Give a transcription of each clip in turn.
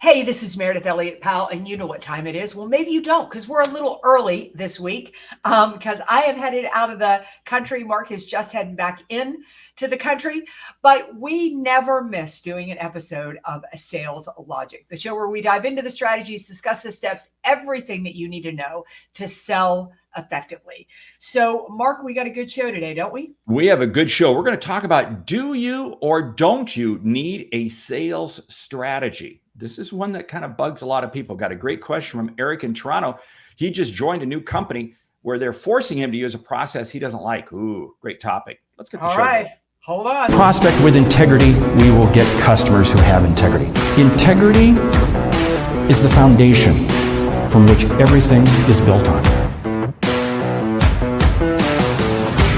Hey, this is Meredith Elliott Powell, and you know what time it is. Well, maybe you don't, because we're a little early this week. Because I have headed out of the country. Mark is just heading back in to the country, but we never miss doing an episode of Sales Logic, the show where we dive into the strategies, discuss the steps, everything that you need to know to sell effectively. So, Mark, we got a good show today, don't we? We have a good show. We're going to talk about, do you or don't you need a sales strategy? This is one that kind of bugs a lot of people. Got a great question from Eric in Toronto. He just joined a new company where they're forcing him to use a process he doesn't like. Ooh, great topic. Let's get the show going. Hold on. Prospect with integrity, we will get customers who have integrity. Integrity is the foundation from which everything is built on.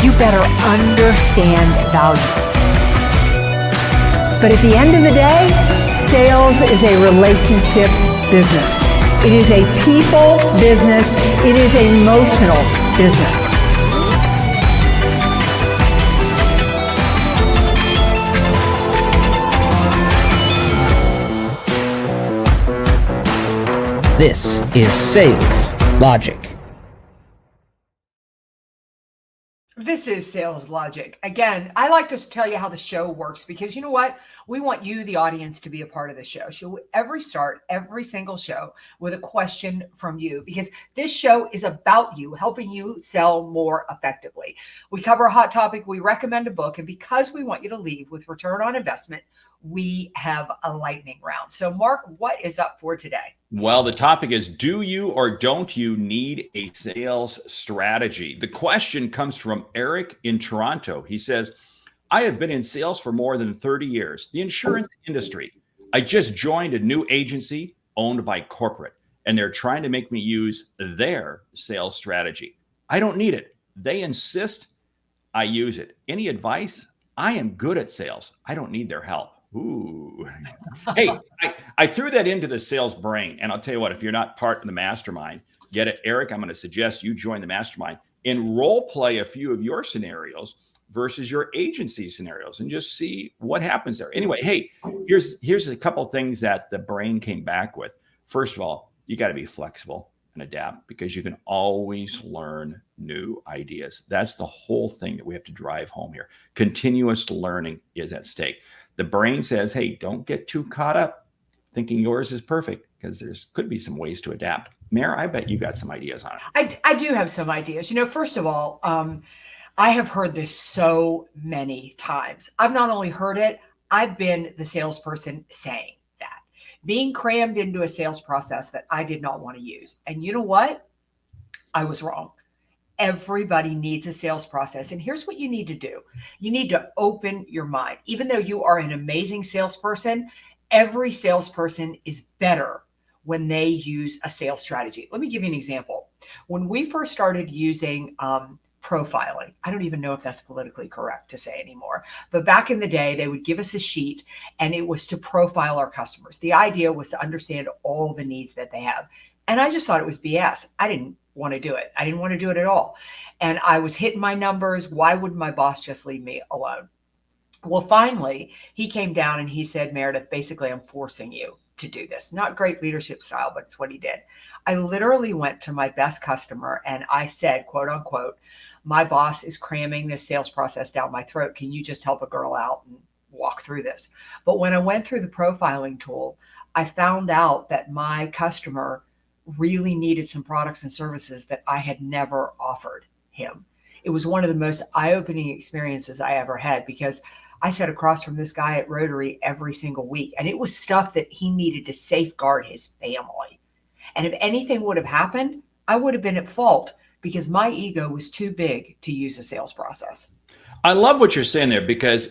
You better understand value. But at the end of the day, sales is a relationship business. It is a people business. It is an emotional business. This is Sales Logic. This is Sales Logic. Again, I like to tell you how the show works because you know what? We want you, the audience, to be a part of the show. So every single show with a question from you because this show is about you, helping you sell more effectively. We cover a hot topic, we recommend a book, and because we want you to leave with return on investment, we have a lightning round. So, Mark, what is up for today? Well, the topic is, do you or don't you need a sales strategy? The question comes from Eric in Toronto. He says, I have been in sales for more than 30 years, the insurance industry. I just joined a new agency owned by corporate, and they're trying to make me use their sales strategy. I don't need it. They insist I use it. Any advice? I am good at sales. I don't need their help. Ooh. Hey, I threw that into the sales brain. And I'll tell you what, if you're not part of the mastermind, get it. Eric, I'm going to suggest you join the mastermind and role play a few of your scenarios versus your agency scenarios and just see what happens there. Anyway, hey, here's a couple of things that the brain came back with. First of all, you got to be flexible and adapt because you can always learn new ideas. That's the whole thing that we have to drive home here. Continuous learning is at stake. The brain says, hey, don't get too caught up thinking yours is perfect because there's could be some ways to adapt. Mare, I bet you got some ideas on it. I do have some ideas. You know, first of all, I have heard this so many times. I've not only heard it, I've been the salesperson saying that, being crammed into a sales process that I did not want to use. And you know what? I was wrong. Everybody needs a sales process. And here's what you need to do. You need to open your mind. Even though you are an amazing salesperson, every salesperson is better when they use a sales strategy. Let me give you an example. When we first started using profiling, I don't even know if that's politically correct to say anymore, but back in the day, they would give us a sheet and it was to profile our customers. The idea was to understand all the needs that they have. And I just thought it was BS. I didn't want to do it. I didn't want to do it at all. And I was hitting my numbers. Why would my boss just leave me alone? Well, finally, he came down and he said, Meredith, basically, I'm forcing you to do this. Not great leadership style, but it's what he did. I literally went to my best customer and I said, quote unquote, my boss is cramming this sales process down my throat. Can you just help a girl out and walk through this? But when I went through the profiling tool, I found out that my customer really needed some products and services that I had never offered him. It was one of the most eye-opening experiences I ever had because I sat across from this guy at Rotary every single week, and it was stuff that he needed to safeguard his family. And if anything would have happened, I would have been at fault because my ego was too big to use a sales process. I love what you're saying there because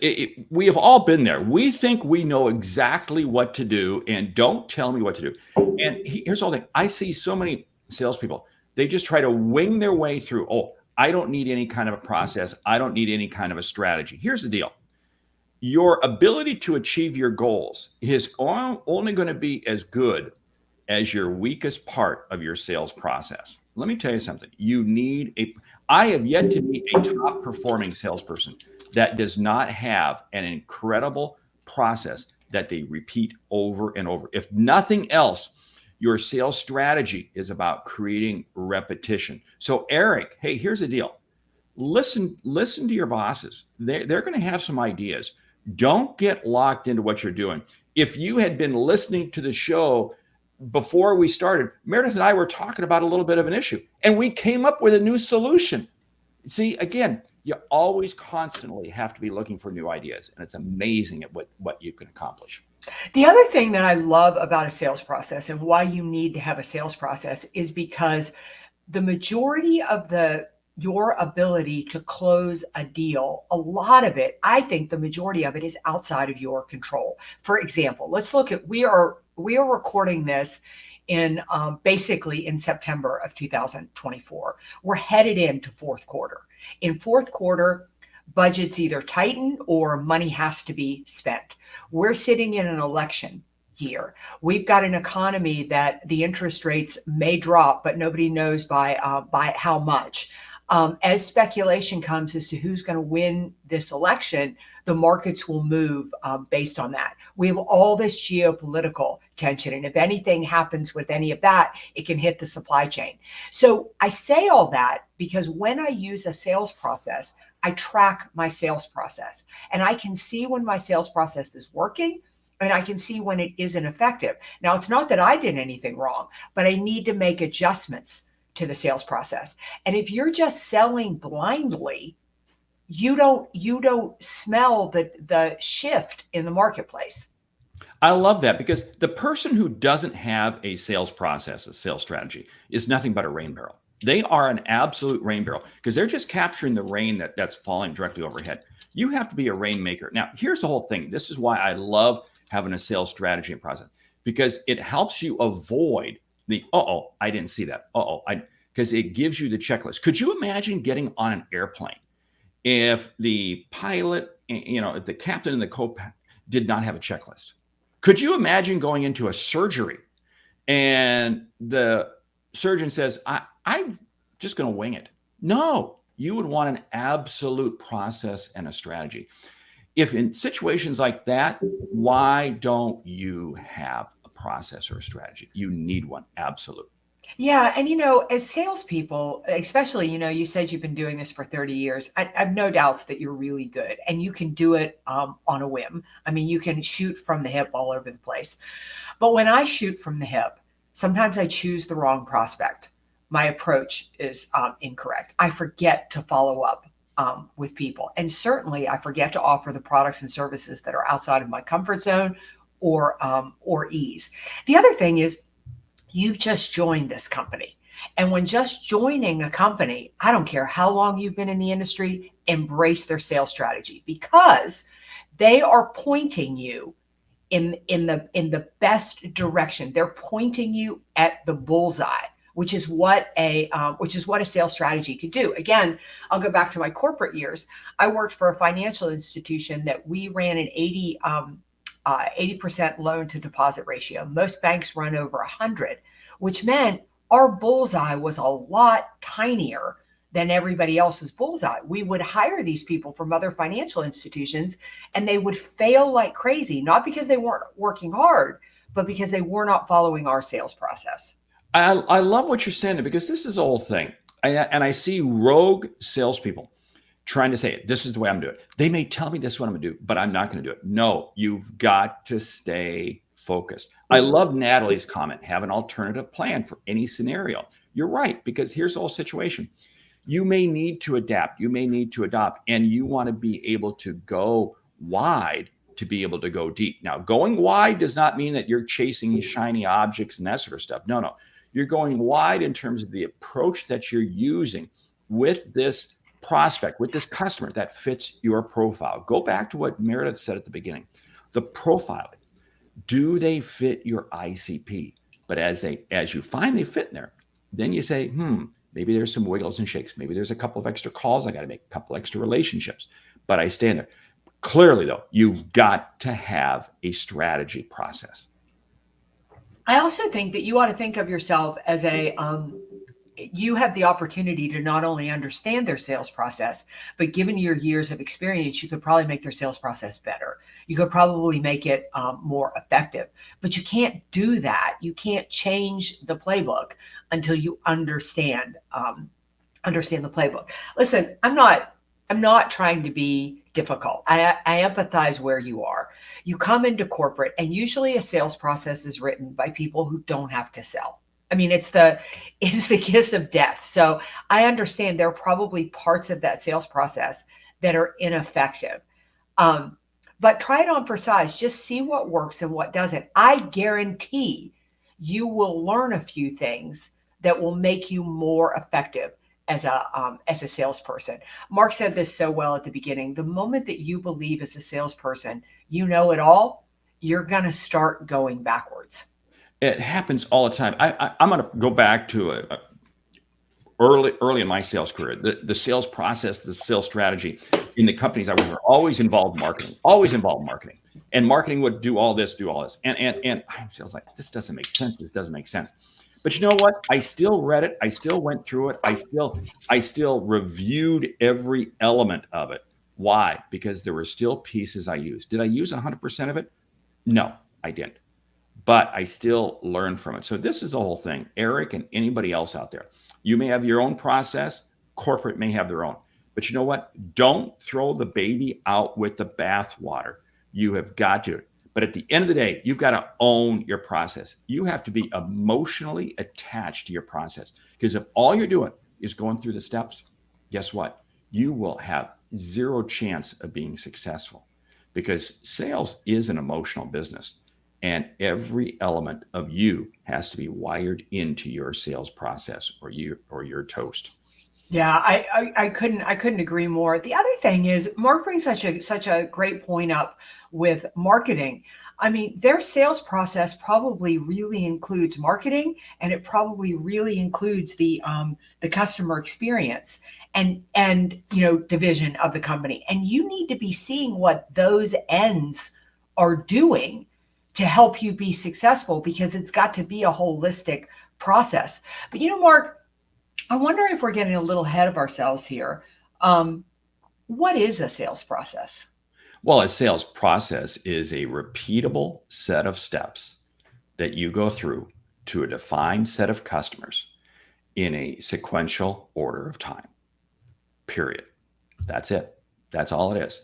we have all been there. We think we know exactly what to do and don't tell me what to do. And here's the whole thing. I see so many salespeople, they just try to wing their way through. Oh, I don't need any kind of a process. I don't need any kind of a strategy. Here's the deal. Your ability to achieve your goals is only going to be as good as your weakest part of your sales process. Let me tell you something. I have yet to meet a top performing salesperson that does not have an incredible process that they repeat over and over. If nothing else, your sales strategy is about creating repetition. So Eric, hey, here's the deal. Listen to your bosses. They're going to have some ideas. Don't get locked into what you're doing. If you had been listening to the show before we started, Meredith and I were talking about a little bit of an issue, and we came up with a new solution. See, again, you always constantly have to be looking for new ideas, and it's amazing at what you can accomplish. The other thing that I love about a sales process and why you need to have a sales process is because the majority of your ability to close a deal, a lot of it, I think the majority of it is outside of your control. For example, let's look at, we are recording this in basically in September of 2024. We're headed into fourth quarter. In fourth quarter, budgets either tighten or money has to be spent. We're sitting in an election year. We've got an economy that the interest rates may drop, but nobody knows by how much. As speculation comes as to who's going to win this election, the markets will move based on that. We have all this geopolitical tension, and if anything happens with any of that, it can hit the supply chain. So I say all that because when I use a sales process, I track my sales process, and I can see when my sales process is working, and I can see when it isn't effective. Now, it's not that I did anything wrong, but I need to make adjustments to the sales process. And if you're just selling blindly, you don't smell the shift in the marketplace. I love that, because the person who doesn't have a sales process, a sales strategy, is nothing but a rain barrel. They are an absolute rain barrel because they're just capturing the rain that's falling directly overhead. You have to be a rainmaker. Now, here's the whole thing. This is why I love having a sales strategy and process, because it helps you avoid the, I didn't see that. Because it gives you the checklist. Could you imagine getting on an airplane if the pilot, if the captain and the co-pilot did not have a checklist? Could you imagine going into a surgery and the surgeon says, I'm just going to wing it? No, you would want an absolute process and a strategy. If in situations like that, why don't you have a process or a strategy? You need one, absolutely. Yeah. And, as salespeople, especially, you said you've been doing this for 30 years. I have no doubts that you're really good and you can do it on a whim. I mean, you can shoot from the hip all over the place. But when I shoot from the hip, sometimes I choose the wrong prospect. My approach is incorrect. I forget to follow up with people. And certainly I forget to offer the products and services that are outside of my comfort zone or ease. The other thing is, you've just joined this company. And when just joining a company, I don't care how long you've been in the industry, embrace their sales strategy, because they are pointing you in the best direction. They're pointing you at the bullseye, which is what a sales strategy could do. Again, I'll go back to my corporate years. I worked for a financial institution that we ran an 80% loan to deposit ratio. Most banks run over 100, which meant our bullseye was a lot tinier than everybody else's bullseye. We would hire these people from other financial institutions and they would fail like crazy, not because they weren't working hard, but because they were not following our sales process. I love what you're saying, because this is the whole thing. And I see rogue salespeople trying to say it. This is the way I'm doing it. They may tell me this is what I'm going to do, but I'm not going to do it. No, you've got to stay focused. I love Natalie's comment, have an alternative plan for any scenario. You're right, because here's the whole situation. You may need to adapt. You may need to adopt, and you want to be able to go wide to be able to go deep. Now, going wide does not mean that you're chasing shiny objects and that sort of stuff. No. You're going wide in terms of the approach that you're using with this prospect, with this customer that fits your profile. Go back to what Meredith said at the beginning, the profiling. Do they fit your ICP? But as you find they fit in there, then you say, maybe there's some wiggles and shakes. Maybe there's a couple of extra calls I got to make, a couple extra relationships, but I stay in there. Clearly, though, you've got to have a strategy process. I also think that you ought to think of yourself as you have the opportunity to not only understand their sales process, but given your years of experience, you could probably make their sales process better. You could probably make it more effective, but you can't do that. You can't change the playbook until you understand the playbook. Listen, I'm not trying to be difficult. I empathize where you are. You come into corporate, and usually a sales process is written by people who don't have to sell. I mean, it's the kiss of death. So I understand there are probably parts of that sales process that are ineffective. But try it on for size. Just see what works and what doesn't. I guarantee you will learn a few things that will make you more effective as a salesperson. Mark said this so well at the beginning. The moment that you believe as a salesperson, you know it all, you're going to start going backwards. It happens all the time. I'm going to go back to early in my sales career. The sales process, the sales strategy in the companies I was in, always involved marketing. And marketing would do all this. And sales like, this doesn't make sense. This doesn't make sense. But you know what? I still read it. I still went through it. I still reviewed every element of it. Why? Because there were still pieces I used. Did I use 100% of it? No, I didn't. But I still learn from it. So this is the whole thing. Eric and anybody else out there, you may have your own process. Corporate may have their own. But you know what? Don't throw the baby out with the bathwater. You have got to. But at the end of the day, you've got to own your process. You have to be emotionally attached to your process. Because if all you're doing is going through the steps, guess what? You will have zero chance of being successful. Because sales is an emotional business. And every element of you has to be wired into your sales process, or you're toast. Yeah, I couldn't agree more. The other thing is Mark brings such a great point up with marketing. I mean, their sales process probably really includes marketing, and it probably really includes the customer experience and division of the company. And you need to be seeing what those ends are doing to help you be successful, because it's got to be a holistic process. But Mark, I wonder if we're getting a little ahead of ourselves here. What is a sales process? Well, a sales process is a repeatable set of steps that you go through to a defined set of customers in a sequential order of time. Period. That's it. That's all it is.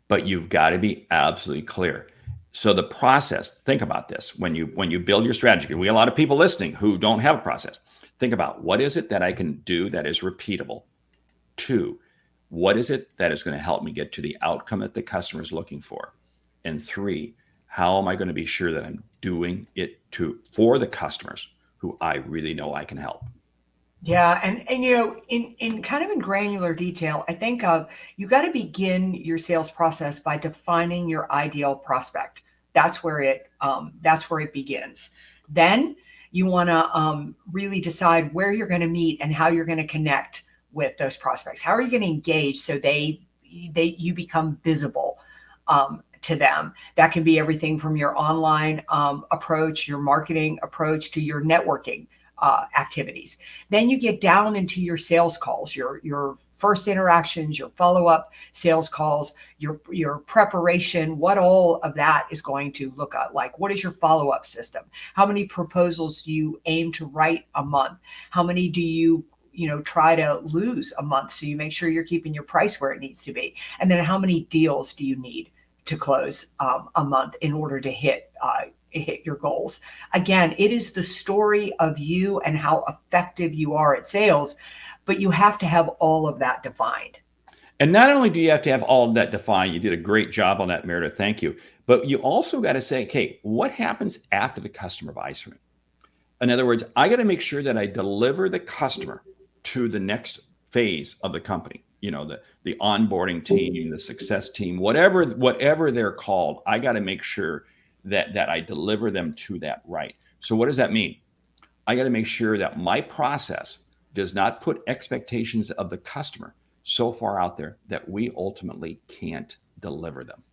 But you've got to be absolutely clear. So the process, think about this. When you build your strategy, we have a lot of people listening who don't have a process. Think about, what is it that I can do that is repeatable? 2, what is it that is going to help me get to the outcome that the customer is looking for? And 3, how am I going to be sure that I'm doing it for the customers who I really know I can help? Yeah, and in kind of in granular detail, I think you got to begin your sales process by defining your ideal prospect. That's where it begins. Then you want to really decide where you're going to meet and how you're going to connect with those prospects. How are you going to engage so you become visible to them? That can be everything from your online approach, your marketing approach, to your networking activities. Then you get down into your sales calls, your first interactions, your follow-up sales calls, your preparation, what all of that is going to look like. What is your follow-up system? How many proposals do you aim to write a month? How many do you try to lose a month, so you make sure you're keeping your price where it needs to be? And then how many deals do you need to close a month in order to hit your goals? Again, it is the story of you and how effective you are at sales, but you have to have all of that defined. And not only do you have to have all of that defined, you did a great job on that, Meredith, thank you, but you also got to say, okay, what happens after the customer buys from me? In other words, I got to make sure that I deliver the customer to the next phase of the company. The onboarding team, the success team, whatever they're called, I got to make sure that I deliver them to that right. So what does that mean? I got to make sure that my process does not put expectations of the customer so far out there that we ultimately can't deliver them.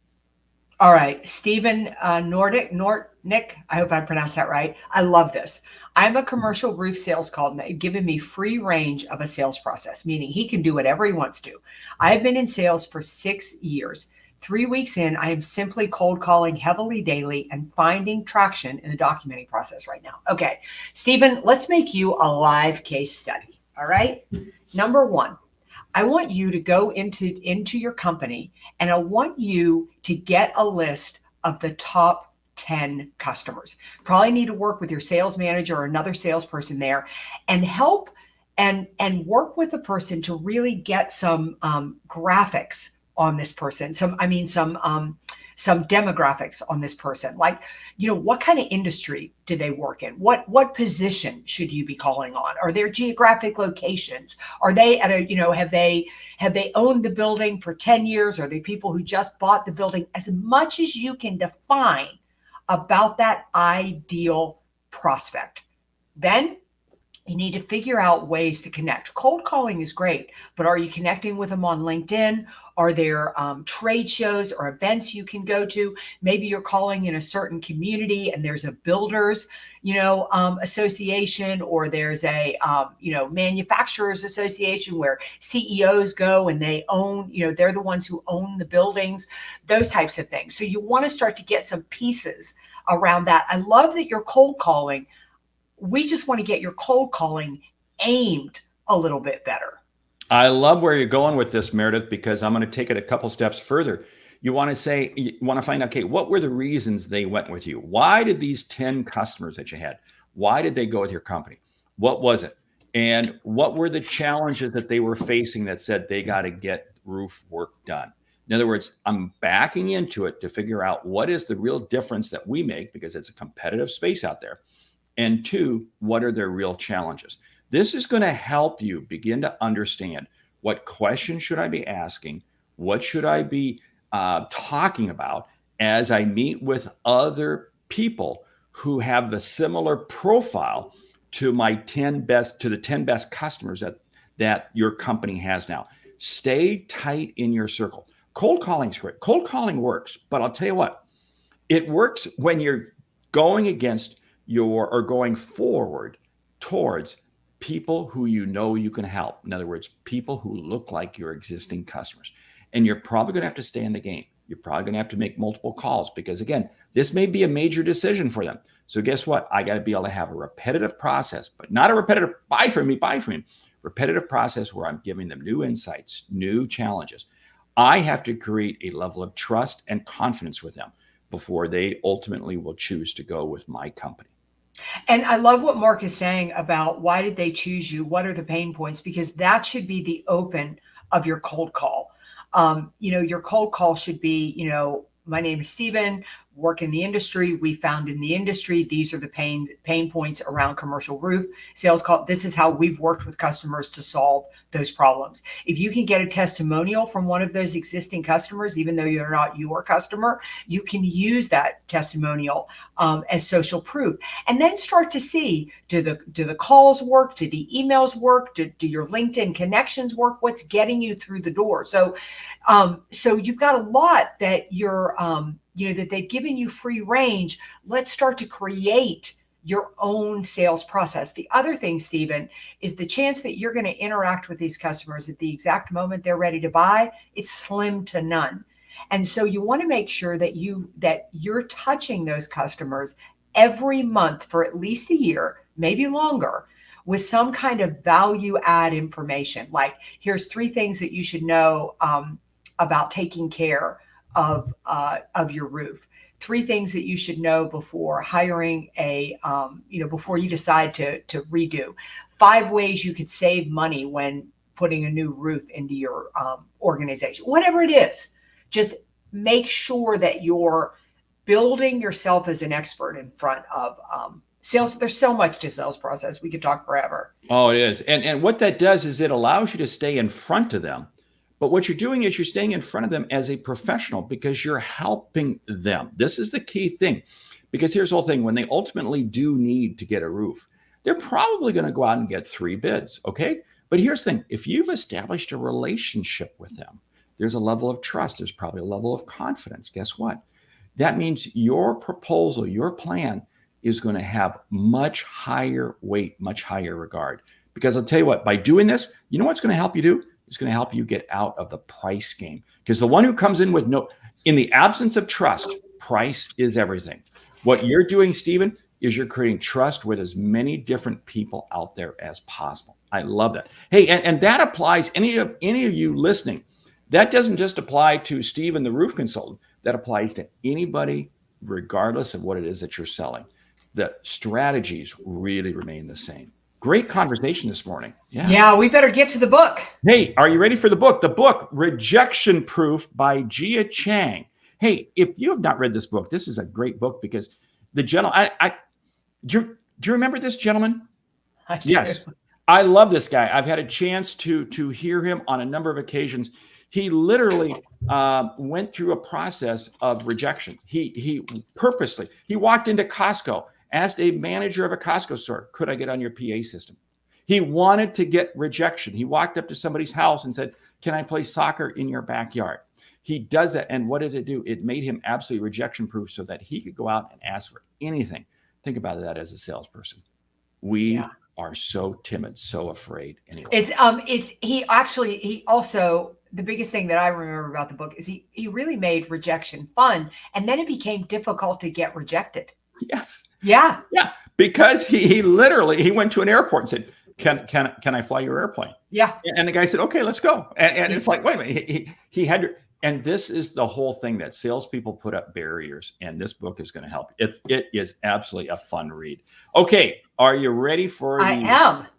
All right, Stephen Nortnick, I hope I pronounced that right. I love this. I'm a commercial roof sales call, giving me free range of a sales process, meaning he can do whatever he wants to. I have been in sales for 6 years. 3 weeks in, I am simply cold calling heavily daily and finding traction in the documenting process right now. Okay, Stephen, let's make you a live case study. All right. Number one, I want you to go into your company, and I want you to get a list of the top 10 customers. Probably need to work with your sales manager or another salesperson there and help and work with the person to really get some graphics on this person. Some demographics on this person. Like, what kind of industry do they work in? What position should you be calling on? Are there geographic locations? Are they at a, have they owned the building for 10 years? Are they people who just bought the building? As much as you can define about that ideal prospect. Then you need to figure out ways to connect. Cold calling is great, but are you connecting with them on LinkedIn? Are there trade shows or events you can go to? Maybe you're calling in a certain community and there's a builders, association, or there's a, manufacturers association where CEOs go and they own, they're the ones who own the buildings, those types of things. So you want to start to get some pieces around that. I love that you're cold calling. We just want to get your cold calling aimed a little bit better. I love where you're going with this, Meridith, because I'm going to take it a couple steps further. You want to find out, okay, what were the reasons they went with you? Why did these 10 customers that you had, why did they go with your company? What was it? And what were the challenges that they were facing that said they got to get roof work done? In other words, I'm backing into it to figure out what is the real difference that we make, because it's a competitive space out there. And two, what are their real challenges? This is going to help you begin to understand what questions should I be asking? What should I be talking about as I meet with other people who have the similar profile to the 10 best customers that your company has now. Stay tight in your circle. Cold calling is great. Cold calling works, but I'll tell you what, it works when you're going against going forward towards people who you can help. In other words, people who look like your existing customers. And you're probably going to have to stay in the game. You're probably going to have to make multiple calls because, again, this may be a major decision for them. So guess what? I got to be able to have a repetitive process, but not a repetitive buy from me. Repetitive process where I'm giving them new insights, new challenges. I have to create a level of trust and confidence with them before they ultimately will choose to go with my company. And I love what Mark is saying about why did they choose you? What are the pain points? Because that should be the open of your cold call. Your cold call should be, my name is Stephen, work in the industry. We found in the industry, these are the pain points around commercial roof sales call. This is how we've worked with customers to solve those problems. If you can get a testimonial from one of those existing customers, even though you're not your customer, you can use that testimonial as social proof, and then start to see, do the calls work? Do the emails work? Do your LinkedIn connections work? What's getting you through the door? So you've got a lot that you're, that they've given you free range. Let's start to create your own sales process. The other thing, Stephen, is the chance that you're going to interact with these customers at the exact moment they're ready to buy. It's slim to none. And so you want to make sure that you're touching those customers every month for at least a year, maybe longer, with some kind of value add information. Like, here's 3 things that you should know about taking care of your roof. 3 things that you should know before hiring before you decide to redo. 5 ways you could save money when putting a new roof into your organization. Whatever it is, just make sure that you're building yourself as an expert in front of sales. There's so much to sales process. We could talk forever. Oh, it is. And what that does is it allows you to stay in front of them. But what you're doing is you're staying in front of them as a professional because you're helping them. This is the key thing, because here's the whole thing. When they ultimately do need to get a roof, they're probably going to go out and get 3 bids. Okay. But here's the thing. If you've established a relationship with them, there's a level of trust. There's probably a level of confidence. Guess what? That means your proposal, your plan is going to have much higher weight, much higher regard. Because I'll tell you what, by doing this, you know what's going to help you do? It's going to help you get out of the price game. Because the one who comes in with In the absence of trust, price is everything. What you're doing, Stephen, is you're creating trust with as many different people out there as possible. I love that. Hey, and that applies, any of you listening, that doesn't just apply to Stephen, the roof consultant. That applies to anybody, regardless of what it is that you're selling. The strategies really remain the same. Great conversation this morning. Yeah, we better get to the book. Hey, are you ready for the book? The book, Rejection Proof by Jia Chang. Hey, if you have not read this book, this is a great book because the gentleman, do you remember this gentleman? I do. Yes. I love this guy. I've had a chance to hear him on a number of occasions. He literally went through a process of rejection. He purposely, he walked into Costco, asked a manager of a Costco store, could I get on your PA system? He wanted to get rejection. He walked up to somebody's house and said, can I play soccer in your backyard? He does that. And what does it do? It made him absolutely rejection proof so that he could go out and ask for anything. Think about that as a salesperson. We are so timid, so afraid. Anyway. He also, the biggest thing that I remember about the book is he really made rejection fun. And then it became difficult to get rejected. Yes. Yeah. Yeah. Because he literally went to an airport and said, can I fly your airplane? Yeah. And the guy said, okay, let's go. And it's like, wait a minute. He had to, and this is the whole thing that salespeople put up barriers, and this book is going to help. It is absolutely a fun read. Okay. Are you ready for the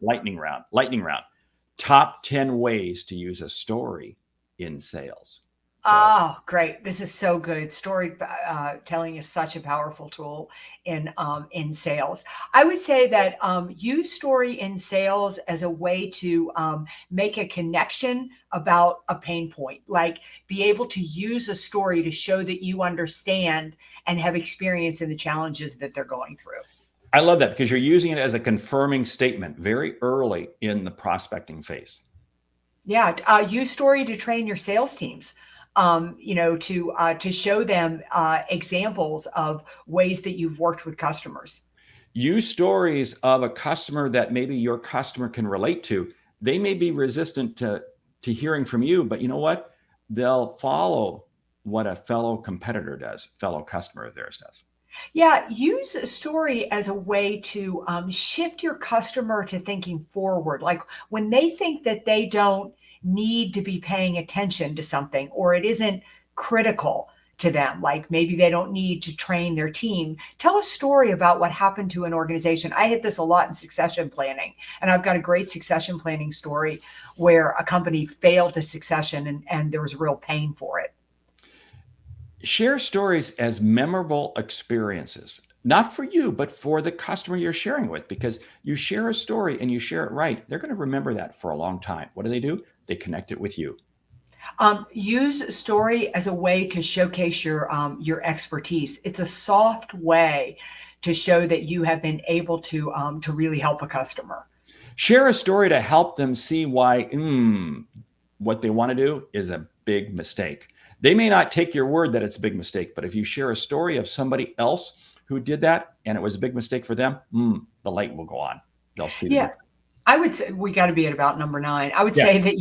lightning round? Lightning round. Top 10 ways to use a story in sales. Oh, great. This is so good. Storytelling is such a powerful tool in sales. I would say that use story in sales as a way to make a connection about a pain point, like be able to use a story to show that you understand and have experience in the challenges that they're going through. I love that because you're using it as a confirming statement very early in the prospecting phase. Yeah. Use story to train your sales teams. To show them examples of ways that you've worked with customers. Use stories of a customer that maybe your customer can relate to. They may be resistant to hearing from you, but you know what? They'll follow what a fellow competitor does, fellow customer of theirs does. Yeah, use a story as a way to shift your customer to thinking forward. Like when they think that they don't need to be paying attention to something, or it isn't critical to them, like maybe they don't need to train their team. Tell a story about what happened to an organization. I hit this a lot in succession planning, and I've got a great succession planning story where a company failed to succession and there was real pain for it. Share stories as memorable experiences, not for you, but for the customer you're sharing with, because you share a story and you share it right. They're going to remember that for a long time. What do? They connect it with you. Use story as a way to showcase your expertise. It's a soft way to show that you have been able to really help a customer. Share a story to help them see why what they want to do is a big mistake. They may not take your word that it's a big mistake, but if you share a story of somebody else who did that and it was a big mistake for them, the light will go on. They'll see. Yeah. I would say we got to be at about number 9. I would say that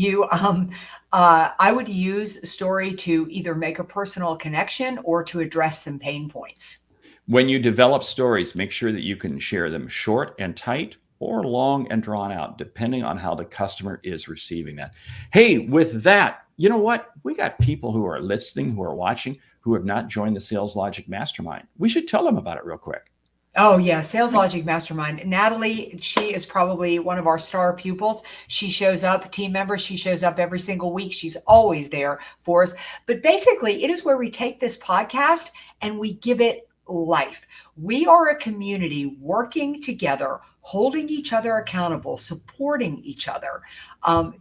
I would use story to either make a personal connection or to address some pain points. When you develop stories, make sure that you can share them short and tight or long and drawn out, depending on how the customer is receiving that. Hey, with that, you know what? We got people who are listening, who are watching, who have not joined the Sales Logic Mastermind. We should tell them about it real quick. Oh, yeah. Sales Logic Mastermind. Natalie, she is probably one of our star pupils. She shows up, team member. She shows up every single week. She's always there for us. But basically, it is where we take this podcast and we give it life. We are a community working together, holding each other accountable, supporting each other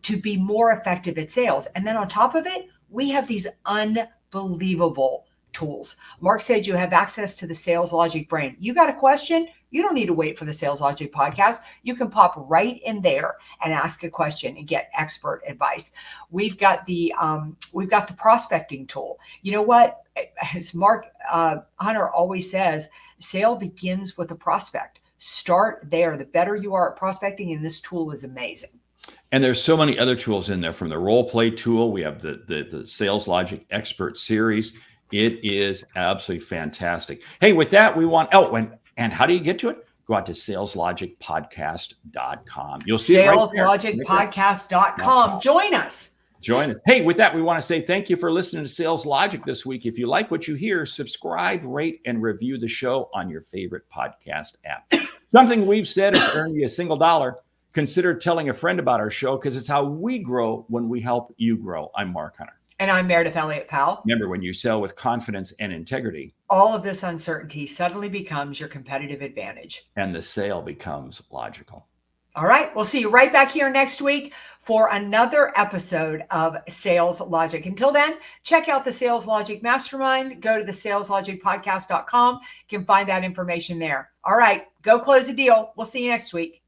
to be more effective at sales. And then on top of it, we have these unbelievable tools. Mark said you have access to the Sales Logic brain. You got a question? You don't need to wait for the Sales Logic podcast. You can pop right in there and ask a question and get expert advice. We've got the prospecting tool. You know what? As Mark Hunter always says, sale begins with a prospect. Start there. The better you are at prospecting, and this tool is amazing. And there's so many other tools in there, from the role play tool. We have the Sales Logic Expert Series. It is absolutely fantastic. Hey, with that, we want, and how do you get to it? Go out to saleslogicpodcast.com. You'll see it right there. Saleslogicpodcast.com. Join us. Join us. Hey, with that, we want to say thank you for listening to Sales Logic this week. If you like what you hear, subscribe, rate, and review the show on your favorite podcast app. Something we've said has earned you $1. Consider telling a friend about our show because it's how we grow when we help you grow. I'm Mark Hunter. And I'm Meridith Elliott Powell. Remember, when you sell with confidence and integrity, all of this uncertainty suddenly becomes your competitive advantage. And the sale becomes logical. All right. We'll see you right back here next week for another episode of Sales Logic. Until then, check out the Sales Logic Mastermind. Go to the saleslogicpodcast.com. You can find that information there. All right. Go close a deal. We'll see you next week.